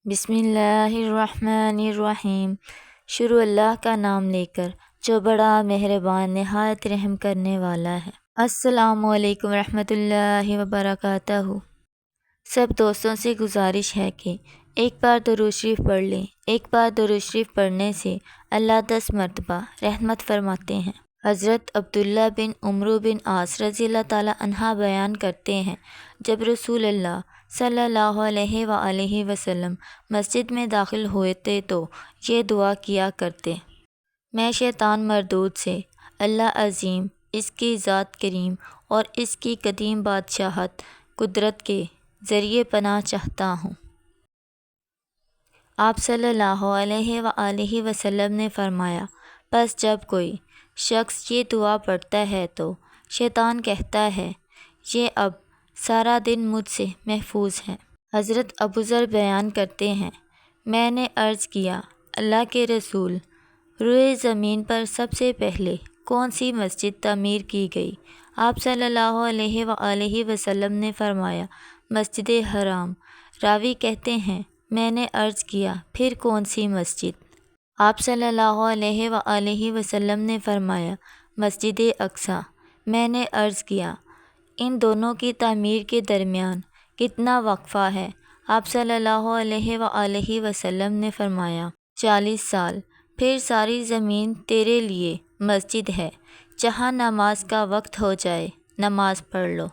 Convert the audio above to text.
بسم اللہ الرحمن الرحیم۔ شروع اللہ کا نام لے کر جو بڑا مہربان نہایت رحم کرنے والا ہے۔ السلام علیکم ورحمۃ اللہ وبرکاتہ۔ سب دوستوں سے گزارش ہے کہ ایک بار درود شریف پڑھ لیں۔ ایک بار درود شریف پڑھنے سے اللہ 10 مرتبہ رحمت فرماتے ہیں۔ حضرت عبداللہ بن عمرو بن عاص رضی اللہ تعالیٰ عنہ بیان کرتے ہیں، جب رسول اللہ صلی اللہ علیہ وآلہ وسلم مسجد میں داخل ہوتے تو یہ دعا کیا کرتے: میں شیطان مردود سے اللہ عظیم، اس کی ذات کریم اور اس کی قدیم بادشاہت قدرت کے ذریعے پناہ چاہتا ہوں۔ آپ صلی اللہ علیہ وآلہ وسلم نے فرمایا، پس جب کوئی شخص یہ دعا پڑھتا ہے تو شیطان کہتا ہے، یہ اب سارا دن مجھ سے محفوظ ہے۔ حضرت ابوذر بیان کرتے ہیں، میں نے عرض کیا، اللہ کے رسول، روئے زمین پر سب سے پہلے کون سی مسجد تعمیر کی گئی؟ آپ صلی اللہ علیہ وآلہ وسلم نے فرمایا، مسجد حرام۔ راوی کہتے ہیں، میں نے عرض کیا، پھر کون سی مسجد؟ آپ صلی اللہ علیہ وآلہ وسلم نے فرمایا، مسجد اقصیٰ۔ میں نے عرض کیا، ان دونوں کی تعمیر کے درمیان کتنا وقفہ ہے؟ آپ صلی اللہ علیہ وآلہ وسلم نے فرمایا، 40 سال۔ پھر ساری زمین تیرے لیے مسجد ہے، جہاں نماز کا وقت ہو جائے نماز پڑھ لو۔